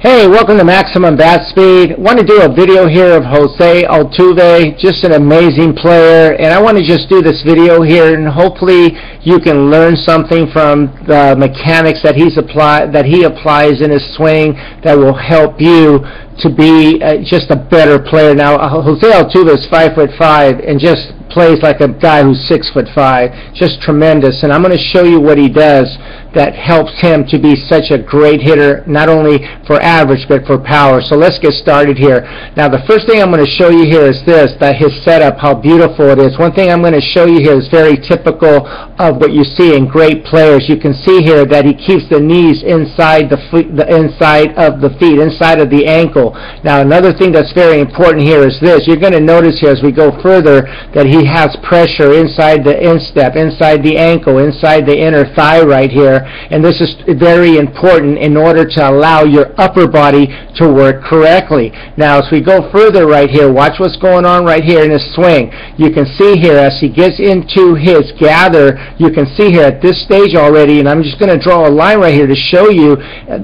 Hey, welcome to Maximum Bat Speed. I want to do a video here of Jose Altuve, just an amazing player, and I want to just do this video here and hopefully you can learn something from the mechanics that he applies in his swing that will help you to be just a better player. Now, Jose Altuve is 5'5" and just plays like a guy who's 6'5", just tremendous. And I'm going to show you what he does that helps him to be such a great hitter, not only for average but for power. So let's get started here. Now, the first thing I'm going to show you here is this, that his setup, how beautiful it is. One thing I'm going to show you here is very typical of what you see in great players. You can see here that he keeps the knees inside the feet, inside of the ankle. Now, another thing that's very important here is this. You're going to notice here as we go further that he has pressure inside the instep, inside the ankle, inside the inner thigh right here, and this is very important in order to allow your upper body to work correctly. Now, as we go further right here, watch what's going on right here in his swing. You can see here as he gets into his gather, you can see here at this stage already, and I'm just going to draw a line right here to show you.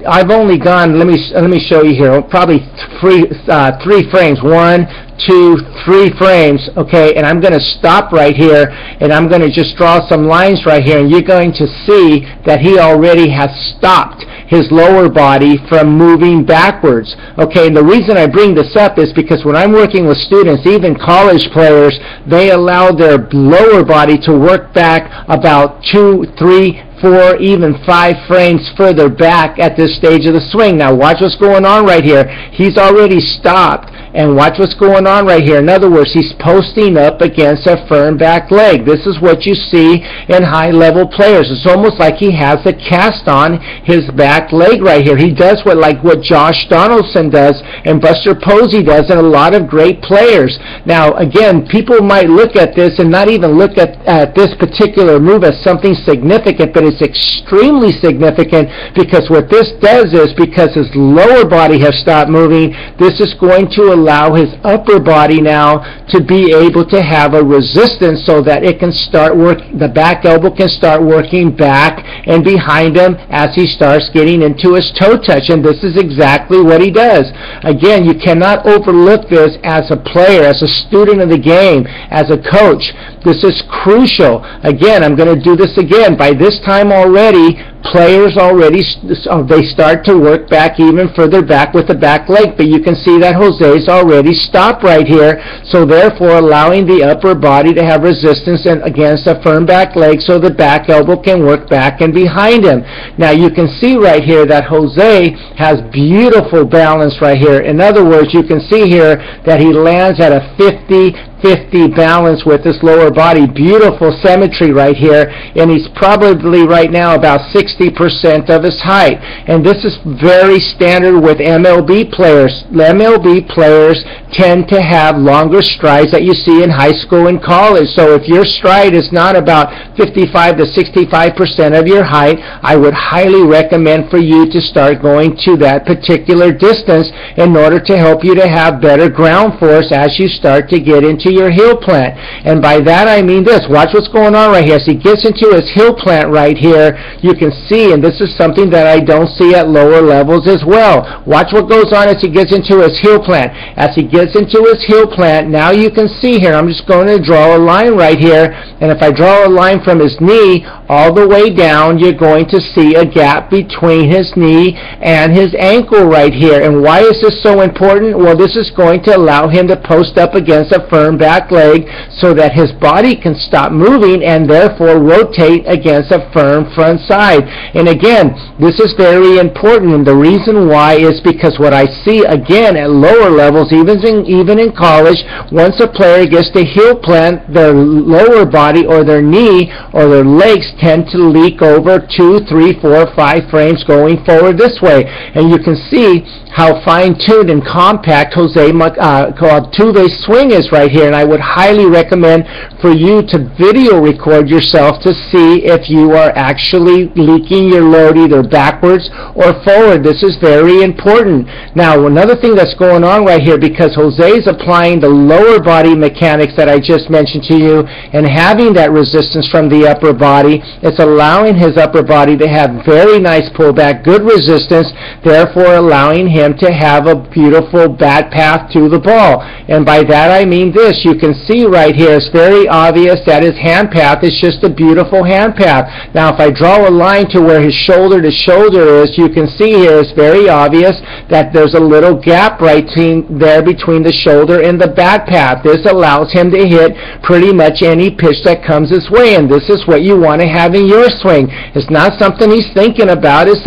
I've only gone, let me show you here, probably three frames, 1, 2, 3 frames, okay, and I'm going to stop right here and I'm going to just draw some lines right here, and you're going to see that he already has stopped his lower body from moving backwards. Okay, and the reason I bring this up is because when I'm working with students, even college players, they allow their lower body to work back about 2, 3, 4, even 5 frames further back at this stage of the swing. Now watch what's going on right here. He's already stopped, and watch what's going on right here. In other words, he's posting up against a firm back leg. This is what you see in high-level players. It's almost like he has a cast on his back leg right here. He does what Josh Donaldson does and Buster Posey does, and a lot of great players. Now, again, people might look at this and not even look at this particular move as something significant, but it's extremely significant, because what this does is, because his lower body has stopped moving, this is going to allow his upper body now to be able to have a resistance so that it can start the back elbow can start working back and behind him as he starts getting into his toe touch, and this is exactly what he does. Again, you cannot overlook this as a player, as a student of the game, as a coach. This is crucial. Again, I'm going to do this again. By this time already, players they start to work back even further back with the back leg, but you can see that Jose's already stopped right here, so therefore allowing the upper body to have resistance against a firm back leg so the back elbow can work back and behind him. Now you can see right here that Jose has beautiful balance right here. In other words, you can see here that he lands at a 50-50 balance with his lower body. Beautiful symmetry right here, and he's probably right now about 60% of his height, and this is very standard with MLB players. MLB players tend to have longer strides that you see in high school and college. So if your stride is not about 55 to 65% of your height, I would highly recommend for you to start going to that particular distance in order to help you to have better ground force as you start to get into your heel plant. And by that I mean this. Watch what's going on right here. As he gets into his heel plant right here, you can see, and this is something that I don't see at lower levels as well. Watch what goes on as he gets into his heel plant. As he gets into his heel plant, now you can see here, I'm just going to draw a line right here, and if I draw a line from his knee all the way down, you're going to see a gap between his knee and his ankle right here. And why is this so important? Well, this is going to allow him to post up against a firm back leg so that his body can stop moving and therefore rotate against a firm front side. And again, this is very important, and the reason why is because what I see again at lower levels, even in college, once a player gets to heel plant, their lower body or their knee or their legs tend to leak over 2, 3, 4, 5 frames going forward this way. And you can see how fine-tuned and compact Altuve's swing is right here, and I would highly recommend for you to video record yourself to see if you are actually leaking your load either backwards or forward. This is very important. Now, another thing that's going on right here, because Jose is applying the lower body mechanics that I just mentioned to you and having that resistance from the upper body. It's allowing his upper body to have very nice pullback, good resistance, therefore allowing him to have a beautiful bat path to the ball. And by that I mean this. You can see right here, it's very obvious that his hand path is just a beautiful hand path. Now if I draw a line to where his shoulder to shoulder is, you can see here it's very obvious that there's a little gap right there between the shoulder and the bat path. This allows him to hit pretty much any pitch that comes his way, and this is what you want to have in your swing. It's not something he's thinking about. It's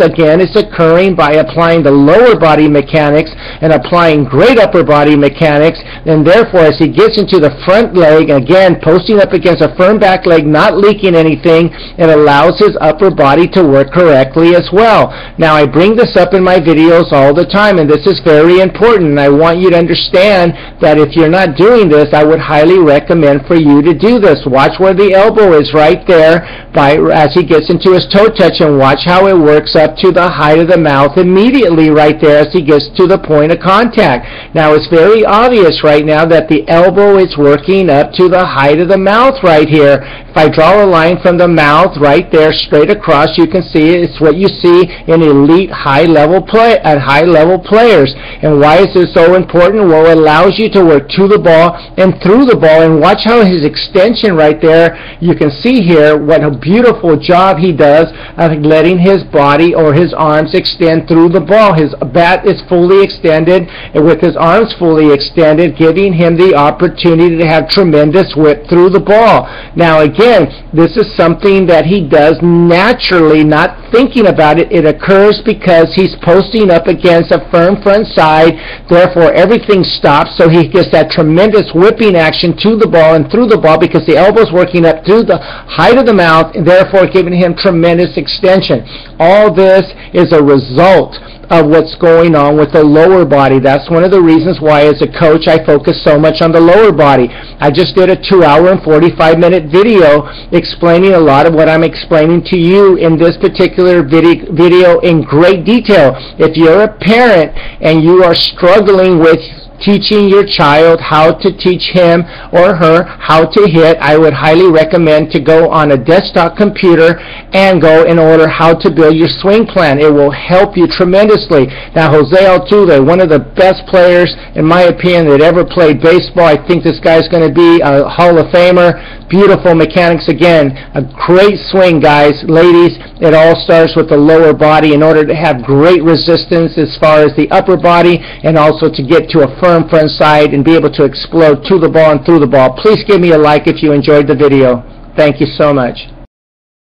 occurring by applying the lower body mechanics and applying great upper body mechanics, and therefore as he gets into the front leg, again posting up against a firm back leg, not leaking anything, it allows his upper body to work correctly as well. Now I bring this up in my videos all the time, and this is very important, and I want you to understand that if you're not doing this, I would highly recommend for you to do this. Watch where the elbow is right there as he gets into his toe touch, and watch how it works up to the height of the mouth immediately right there as he gets to the point of contact. Now it's very obvious right now that the elbow is working up to the height of the mouth right here. If I draw a line from the mouth right there straight across, you can see it's what you see in elite high-level players. And why is this so important? Well, it allows you to work to the ball and through the ball, and watch how his extension right there, you can see here what a beautiful job he does of letting his body or his arms extend through the ball. His bat is fully extended, and with his arms fully extended, giving him the opportunity to have tremendous whip through the ball. Now again, this is something that he does naturally, not thinking about it. It occurs because he's posting up against a firm front side, therefore everything stops, so he gets that tremendous whipping action to the ball and through the ball because the elbow's working up through the height of the mouth, and therefore giving him tremendous extension. All this is a result of what's going on with the lower body. That's one of the reasons why as a coach I focus so much on the lower body. I just did a 2-hour and 45-minute video explaining a lot of what I'm explaining to you in this particular video in great detail. If you're a parent and you are struggling with teaching your child how to teach him or her how to hit, I would highly recommend to go on a desktop computer and go in order how to build your swing plan. It will help you tremendously. Now Jose Altuve, one of the best players in my opinion that ever played baseball. I think this guy's going to be a Hall of Famer. Beautiful mechanics again. A great swing, guys. Ladies, it all starts with the lower body in order to have great resistance as far as the upper body, and also to get to a firm front side and be able to explode to the ball and through the ball. Please give me a like if you enjoyed the video. Thank you so much.